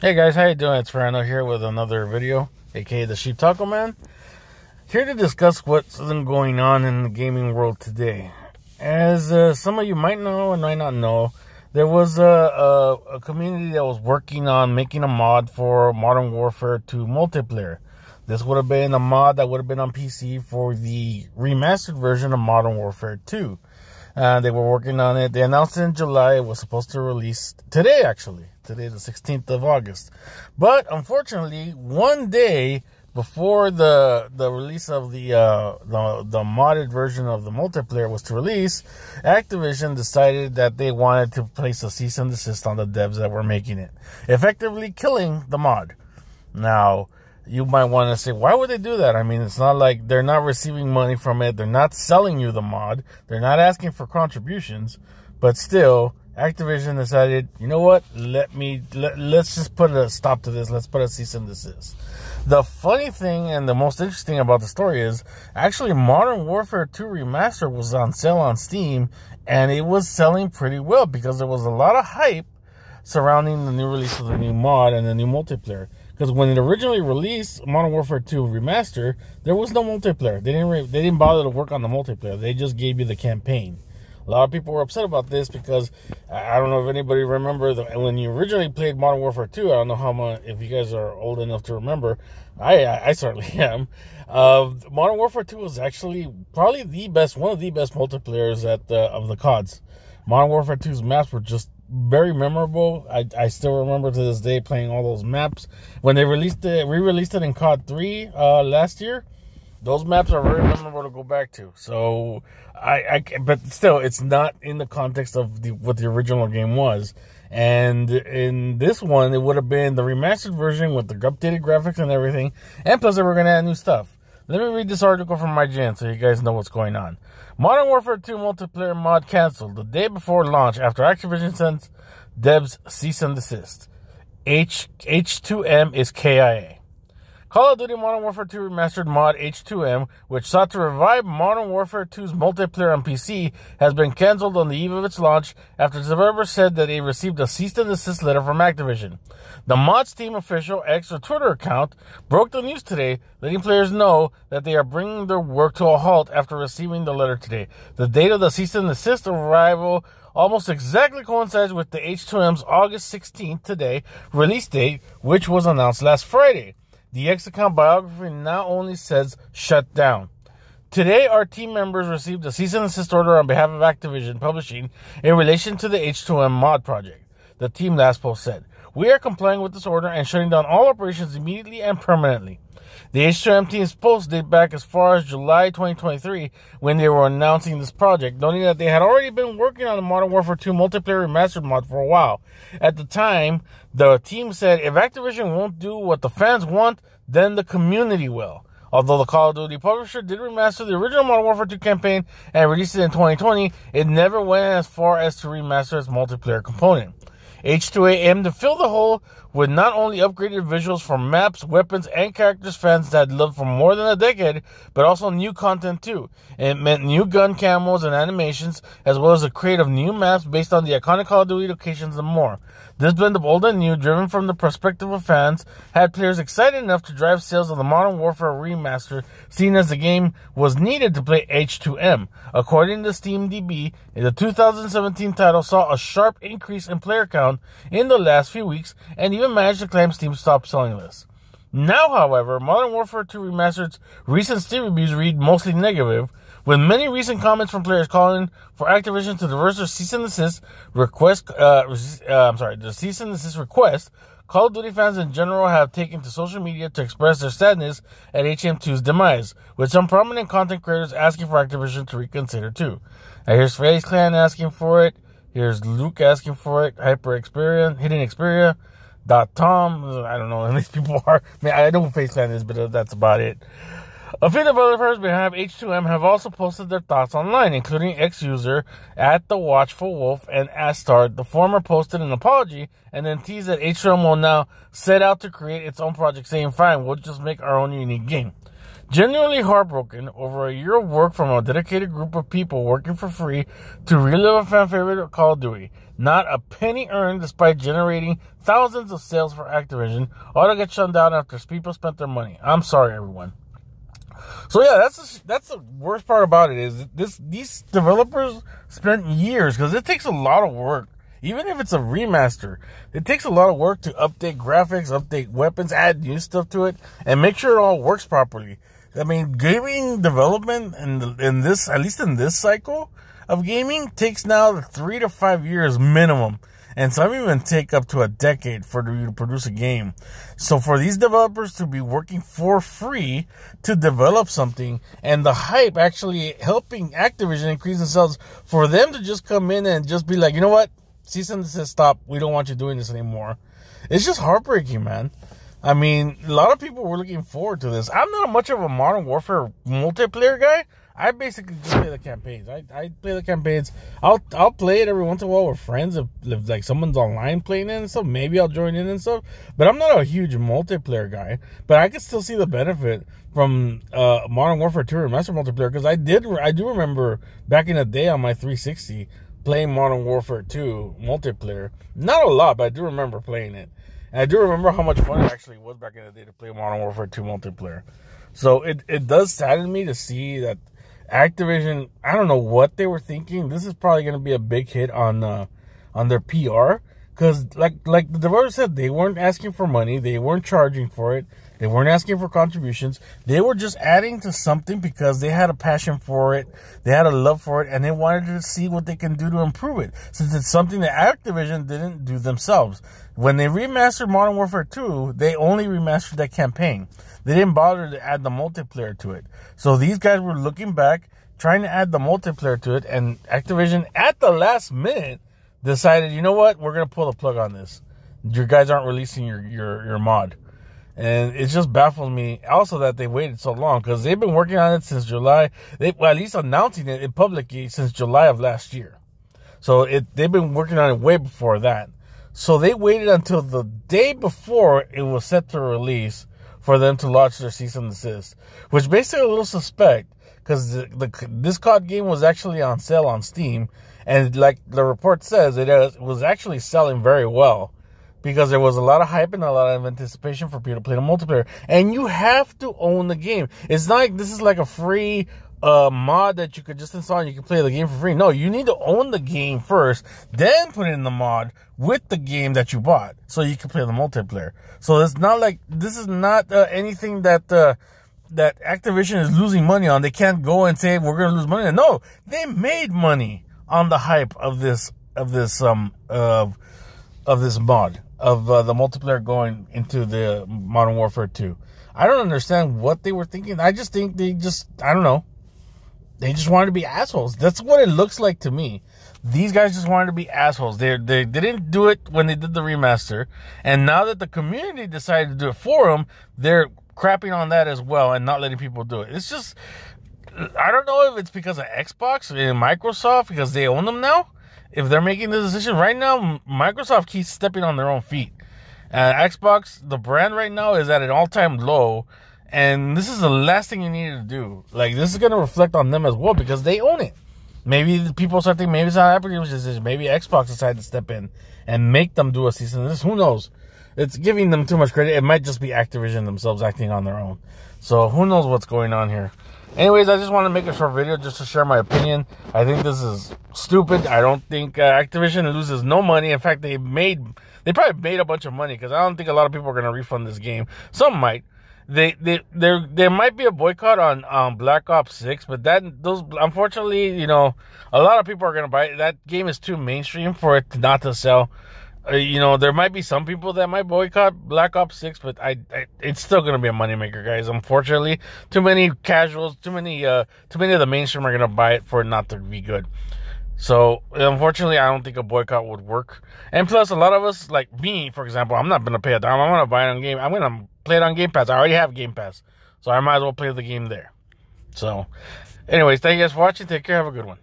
Hey guys, how you doing? It's Fernando here with another video, aka the Sheep Taco Man. Here to discuss what's been going on in the gaming world today. As some of you might know and might not know, there was a community that was working on making a mod for Modern Warfare 2 multiplayer. This would have been a mod that would have been on PC for the remastered version of Modern Warfare 2. They were working on it. They announced it in July. It was supposed to release today, actually. Today, the 16th of August. But, unfortunately, one day before the release of the modded version of the multiplayer was to release, Activision decided that they wanted to place a cease and desist on the devs that were making it, effectively killing the mod. Now, you might want to say, why would they do that? I mean, it's not like they're not receiving money from it. They're not selling you the mod. They're not asking for contributions. But still, Activision decided, you know what? Let's just put a stop to this. Let's put a cease and desist. The funny thing and the most interesting about the story is, actually, Modern Warfare 2 Remaster was on sale on Steam, and it was selling pretty well because there was a lot of hype surrounding the new release of the new mod and the new multiplayer. Because when it originally released, Modern Warfare 2 Remaster, there was no multiplayer. They didn't bother to work on the multiplayer. They just gave you the campaign. A lot of people were upset about this because I don't know if anybody remembers when you originally played Modern Warfare 2. I don't know how much, if you guys are old enough to remember. I certainly am. Modern Warfare 2 was actually probably one of the best multiplayers of the CODs. Modern Warfare 2's maps were just very memorable. I still remember to this day playing all those maps. When they re-released it in COD 3 last year, those maps are very memorable to go back to. So, but still, it's not in the context of what the original game was. And in this one, it would have been the remastered version with the updated graphics and everything. And plus, they were going to add new stuff. Let me read this article from IGN so you guys know what's going on. Modern Warfare 2 multiplayer mod canceled the day before launch after Activision sent devs cease and desist. H2M is KIA. Call of Duty Modern Warfare 2 Remastered mod H2M, which sought to revive Modern Warfare 2's multiplayer on PC, has been cancelled on the eve of its launch after developers said that they received a cease and desist letter from Activision. The mod's team official X or Twitter account broke the news today, letting players know that they are bringing their work to a halt after receiving the letter today. The date of the cease and desist arrival almost exactly coincides with the H2M's August 16th today release date, which was announced last Friday. The X account biography now only says shut down. Today, our team members received a cease and desist order on behalf of Activision Publishing in relation to the H2M mod project. The team last post said, "We are complying with this order and shutting down all operations immediately and permanently." The H2M team's post date back as far as July 2023 when they were announcing this project, noting that they had already been working on the Modern Warfare 2 multiplayer remastered mod for a while. At the time, the team said, if Activision won't do what the fans want, then the community will. Although the Call of Duty publisher did remaster the original Modern Warfare 2 campaign and released it in 2020, it never went as far as to remaster its multiplayer component. H2A aimed to fill the hole with not only upgraded visuals for maps, weapons, and characters fans had loved for more than a decade, but also new content too. It meant new gun camos and animations, as well as a crate of new maps based on the iconic Call of Duty locations and more. This blend of old and new, driven from the perspective of fans, had players excited enough to drive sales of the Modern Warfare Remaster, seen as the game was needed to play H2M. According to SteamDB, the 2017 title saw a sharp increase in player count in the last few weeks, and even managed to claim Steam stopped selling this. Now, however, Modern Warfare 2 Remastered's recent Steam reviews read mostly negative, with many recent comments from players calling for Activision to reverse their cease and desist request. The cease and desist request. Call of Duty fans in general have taken to social media to express their sadness at HM2's demise, with some prominent content creators asking for Activision to reconsider too. Now here's FaZe Clan asking for it. Here's Luke asking for it. Hidden Xperia. Tom. I don't know who these people are. I know who FaZe Clan is, but that's about it. A few developers behind H2M have also posted their thoughts online, including ex-user at the Watchful Wolf and Astard. The former posted an apology and then teased that H2M will now set out to create its own project, saying, "Fine, we'll just make our own unique game." Genuinely heartbroken over a year of work from a dedicated group of people working for free to relive a fan favorite Call of Duty. Not a penny earned despite generating thousands of sales for Activision, all to get shut down after people spent their money. I'm sorry, everyone. So yeah, that's the worst part about it is these developers spent years, because it takes a lot of work. Even if it's a remaster, it takes a lot of work to update graphics, update weapons, add new stuff to it, and make sure it all works properly. I mean, gaming development in this, at least in this cycle of gaming, takes now 3 to 5 years minimum. And some even take up to a decade for you to produce a game. So for these developers to be working for free to develop something, and the hype actually helping Activision increase themselves, for them to just come in and just be like, you know what? Cease and Desist, stop. We don't want you doing this anymore. It's just heartbreaking, man. I mean, a lot of people were looking forward to this. I'm not much of a Modern Warfare multiplayer guy. I basically just play the campaigns. I play the campaigns. I'll play it every once in a while with friends. If like someone's online playing it and stuff, maybe I'll join in and stuff. But I'm not a huge multiplayer guy. But I can still see the benefit from Modern Warfare 2 Remaster multiplayer, because I do remember back in the day on my 360 playing Modern Warfare 2 multiplayer. Not a lot, but I do remember playing it. And I do remember how much fun it actually was back in the day to play Modern Warfare 2 multiplayer. So it does sadden me to see that Activision, I don't know what they were thinking. This is probably going to be a big hit on their PR. Because like the developer said, they weren't asking for money. They weren't charging for it. They weren't asking for contributions. They were just adding to something because they had a passion for it. They had a love for it. And they wanted to see what they can do to improve it, since it's something that Activision didn't do themselves. When they remastered Modern Warfare 2, they only remastered that campaign. They didn't bother to add the multiplayer to it. So these guys were looking back, trying to add the multiplayer to it. And Activision, at the last minute, decided, you know what? We're going to pull the plug on this. You guys aren't releasing your mod. And it just baffles me also that they waited so long, because they've been working on it since July. Well, at least announcing it publicly since July of last year. So they've been working on it way before that. So they waited until the day before it was set to release for them to launch their Cease and Desist, which makes it a little suspect, because this COD game was actually on sale on Steam, and like the report says, it was actually selling very well, because there was a lot of hype and a lot of anticipation for people to play the multiplayer. And you have to own the game. It's not like this is like a free mod that you could just install and you can play the game for free. No, you need to own the game first, then put in the mod with the game that you bought so you can play the multiplayer. So it's not like, this is not anything that Activision is losing money on. They can't go and say we're going to lose money. No, they made money on the hype of this mod, of the multiplayer going into the Modern Warfare 2. I don't understand what they were thinking. I just think I don't know. They just wanted to be assholes. That's what it looks like to me. These guys just wanted to be assholes. They didn't do it when they did the remaster. And now that the community decided to do it for them, they're crapping on that as well and not letting people do it. It's just, I don't know if it's because of Xbox and Microsoft, because they own them now. If they're making the decision right now, Microsoft keeps stepping on their own feet. Xbox, the brand right now, is at an all-time low, and this is the last thing you need to do. Like, this is going to reflect on them as well, because they own it. Maybe the people start thinking, maybe it's not Apple's decision. Maybe Xbox decided to step in and make them do a season of this. Who knows? It's giving them too much credit. It might just be Activision themselves acting on their own. So who knows what's going on here. Anyways, I just want to make a short video just to share my opinion. I think this is stupid. I don't think Activision loses no money. In fact, they probably made a bunch of money, because I don't think a lot of people are going to refund this game. Some might. There might be a boycott on Black Ops 6, but those unfortunately, a lot of people are going to buy it. That game is too mainstream for it not to sell. There might be some people that might boycott Black Ops 6, but it's still going to be a moneymaker, guys. Unfortunately, too many casuals, too many of the mainstream are going to buy it for it not to be good. So, unfortunately, I don't think a boycott would work. And plus, a lot of us, like me, for example, I'm not going to pay a dime. I'm going to buy it on Game. I'm going to play it on Game Pass. I already have Game Pass, so I might as well play the game there. So, anyways, thank you guys for watching. Take care. Have a good one.